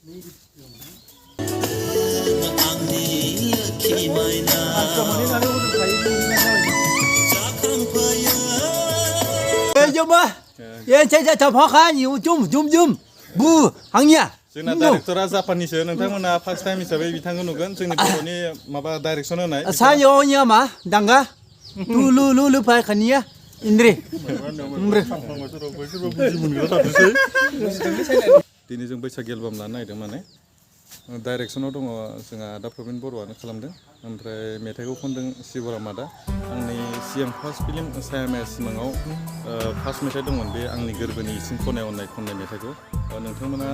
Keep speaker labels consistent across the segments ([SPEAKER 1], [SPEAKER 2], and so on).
[SPEAKER 1] Zoom á, saya thọ khá nhiều zoom bu hàng
[SPEAKER 2] जोंना डाइरेक्टरा जापानिसो नोंथांमोना first time हिसाबै बिथांखौ नुगोन जोंनि बर'नि माबा डाइरेक्सन होनाय
[SPEAKER 1] सायोnya मा dangga lu pai khania Indri
[SPEAKER 2] दिनै जों बैसाग एलबाम लानो नागिरदों माने डाइरेक्सनाव दङ जोंहा आदा प्रबिन बर'आनो खालामदों ओमफ्राय मेथाइखौ खनदों शिबराम आदा आंनि सिगां फार्स्ट फिल्म सायामाया सिमाङाव फार्स्ट मेथाइ दंमोन बे आंनि गोरबोनि इसिं खनायाव खननाय मेथाइखौ नोंथांमोना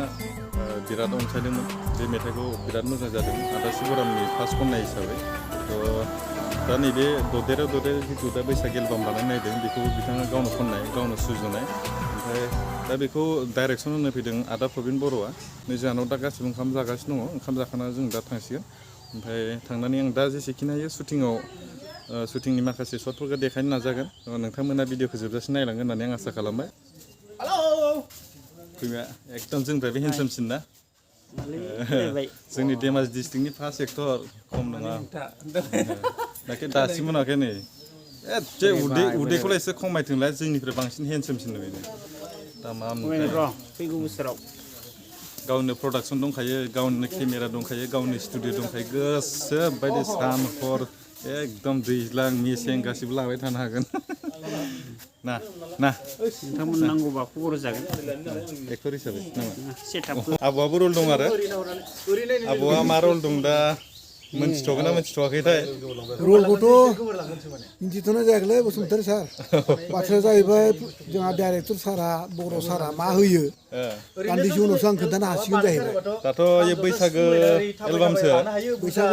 [SPEAKER 2] बिराद अनसायदोंमोन बे मेथाइखौ बिराद मोजां जादों आदा शिबरामनि फार्स्ट खननाय हिसाबै दा नैबे ददेरे जिथु दा बैसाग एलबाम बानायनो नागिरदों बेखौ बिथाङा गावनो खननाय गावनो सुजुनाय ओमफ्राय दा बेखौ डाइरेक्सन होनो फैदों आदा प्रबिन बर'आ नै जोंहानाव दा गासिबो ओंखाम जागासिनो दङ ओंखाम जाखांना जों दा थांसिगोन ओमफ्राय थांनानै आं दा जेसेखिनि हायो शुटिंनि माखासे शटफोरखौ देखायनो नाजागोन नोंथांमोना भिडिअखौ जोबजासिम नायलांगोन होननानै आं आसा खालामबाय फैबाय एकदम जोंनिफ्राय हेन्डसामसिन ना जोंनि धेमाजि डिस्ट्रिक्टनि फार्स्ट एक्टर खम नङा दाखि दासिम मोनाखै नै एसे उदैखौलाय एसे खमायथोंलाय जोंनिफ्राय बांसिन हेन्डसामसिन नुयो दा मा
[SPEAKER 3] फैगौ बोसोराव
[SPEAKER 2] गावनो प्रडाक्सन दंखायो गावनो केमेरा दंखायो गावनि स्टुडिअ दंखायो गोसो बायदि सान हर एकदम दैज्लां मेसें गासिबो लाबाय थानो हागोन ना
[SPEAKER 3] नोंथांमोन नांगौबा खबर जागोन
[SPEAKER 2] एक्टर हिसाबै
[SPEAKER 3] सेटआप
[SPEAKER 2] आब'आबो रल दं आरो आब'आ मा रल दं दा मोनथिथ'गोन ना मोनथिथ'वाखैथाय
[SPEAKER 4] रलखौथ' मिन्थिथ'नाय जायाखैलै बसुमतारी सार बाथ्राया जाहैबाय जोंहा डाइरेक्टर सारा बर' सारा मा होयो दान्दिसे उनावसो आं खोन्थानो हासिगोन जाहैबाय
[SPEAKER 2] दाथ' बे बैसागो एलबामसो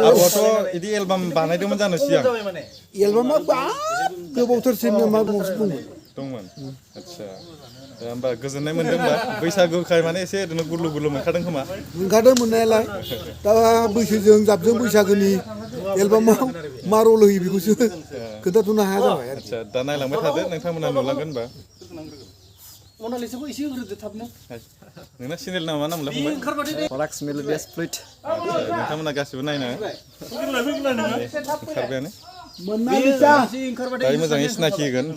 [SPEAKER 2] आब'आथ' बिदि एलबाम बानायदोंमोन जानो सिगां
[SPEAKER 4] एलबामा गोबावथारसिम मा बुंबावसो
[SPEAKER 2] दंमोन आदसा होमबा गोजोननाय मोनदों होमबा बैसागोखाय माने एसे ओरैनो गुरलु मोनखादों खोमा
[SPEAKER 4] मोनखादों मोननायालाय दा बैसोजों जाबजों बैसागोनि एलबामाव मा रल होयो बेखौसो खोन्थाथ'नो हाया जाबाय
[SPEAKER 2] आदसा दा नायलांबाय थादो नोंथांमोना नुलांगोन होनबा
[SPEAKER 1] मनालिसाखौ एसे होग्रोदो थाबनो
[SPEAKER 2] नोंना चेनेल नामा नामलाय फंबाय
[SPEAKER 5] फलाक्स मेलोडियास फ्लुइट
[SPEAKER 2] नोंथांमोना गासिबो नायना ओंखारबायानो
[SPEAKER 4] मोनालिसा
[SPEAKER 2] दायो मोजाङै सिनाखि होगोन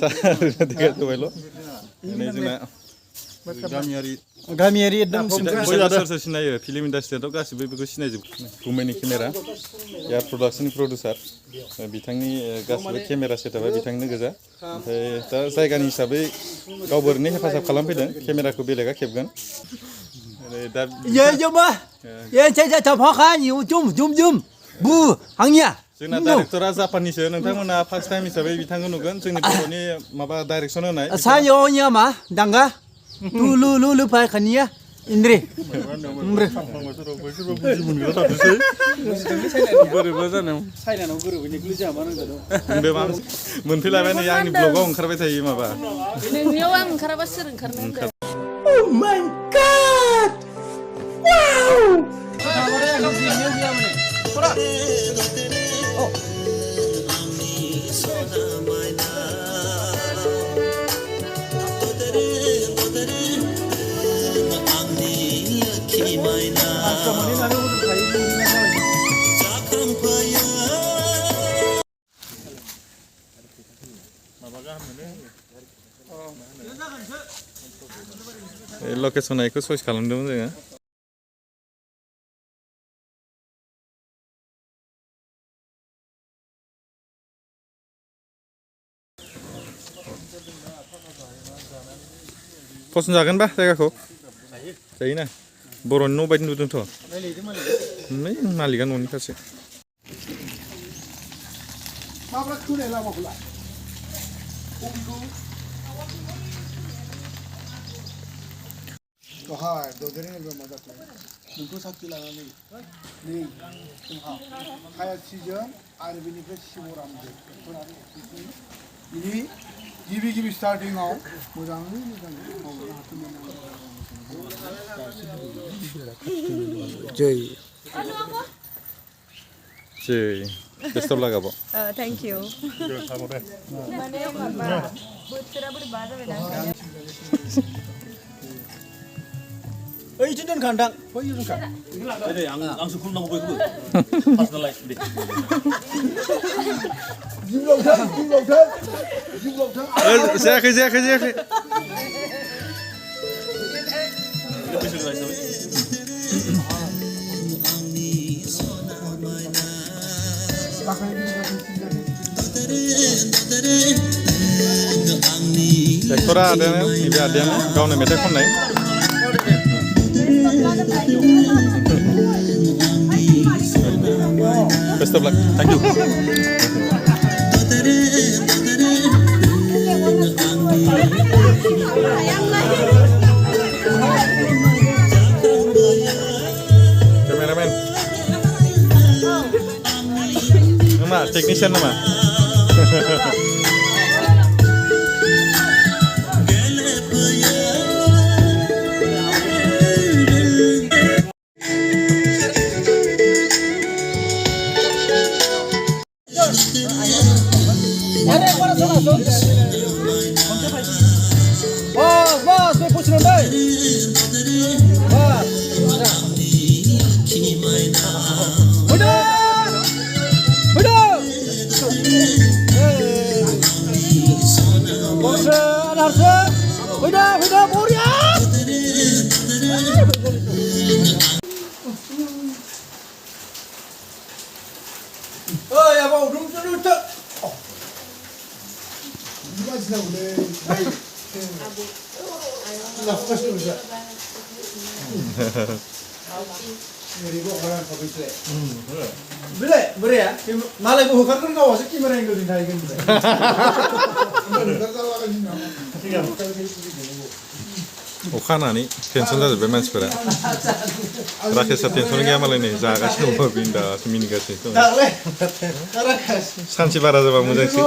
[SPEAKER 2] देखायथ'बायल' नै जोंना
[SPEAKER 1] गामियारि एकदम
[SPEAKER 2] सोर सिनायो फिल्म इन्डास्ट्रियाथ' गासिबो बेखौ सिनायजोबो गुमैनि केमेरा एयार प्रडाक्सननि प्रडिउसार बिथांनि गासिबो केमेरा सेटआपआ बिथांनो गोजा ओमफ्राय दा जायगानि हिसाबै गावबो ओरैनो हेफाजाब खालामफैदों केमेराखौ बेलेगा खेबगोन दा
[SPEAKER 1] zoom á saya thọ khá nhiều zoom bu hàng
[SPEAKER 2] जोंना डाइरेक्टरा जापानिसो नोंथांमोना फार्स्ट टाइम हिसाबै बिथांखौ नुगोन जोंनि बर'नि माबा डाइरेक्सन होनाय
[SPEAKER 1] सायोnya मा dangga lu pai khania Indri
[SPEAKER 2] बोरैबा जानो
[SPEAKER 3] साइनानाव गोरोबैनि ग्लुजा मा नांजादों
[SPEAKER 2] मोनफैलायबाय नै आंनि ब्लगाव ओंखारबाय थायो माबा
[SPEAKER 6] नोंनियाव आं ओंखाराबा सोर ओंखारनो होनदों
[SPEAKER 1] oh my god
[SPEAKER 2] लकेसना बेखौ चइस खालामदोंमोन जोङो फसन जागोनबा जायगाखौ जायोना बर'नि न' बायदि नुदोंथ' नै मालिकआ न'नि खासे
[SPEAKER 4] माब्ला खोनाय लामाखौलाय दहाय ददेरे एलबामा जाथों नोंखौ साख्रि लानानै नै जोंहा हायाथिजों आरो बेनिफ्राय शिबरामजों बिनि गिबि स्टार्टिंआव मोजाङै मावनो हाथों जय
[SPEAKER 2] बेस्ट अफ लाक आब'
[SPEAKER 6] थैंक यू माने माबा बोथोरा बोरैबा जाबाय ना
[SPEAKER 1] ओइ इथिं दोनखानदां बै दोनखा
[SPEAKER 5] दे आंसो खुलुमनांगौ बयखौबो पार्सनेलाइज दे
[SPEAKER 2] जायाखै जायाखै जायाखै
[SPEAKER 5] बैसोगोरा हिसाबै
[SPEAKER 2] एक्टरा आदायानो नैबे आदायानो गावनो मेथाइ खननाय best of luck thank you cameraman nama technician nama
[SPEAKER 1] बस बे पुछिन दै बस Udah. Bosnya harusnya. Udah Muria. Oh ya mau duduk.
[SPEAKER 4] Gimana sih boleh? Nafas tu je. Ini gua orang kopi tu.
[SPEAKER 1] Beri ya. Malah ibu kan kau masih kamera yang gini lagi gitu.
[SPEAKER 2] अखानानै tension जाजोब्बाय मानसिफोरा राकेशआ tension गैया मालाय नै जागासिनो दङ बिन्दास मिनिगासिनो दङ सानसे बारा जाबा मोजांसो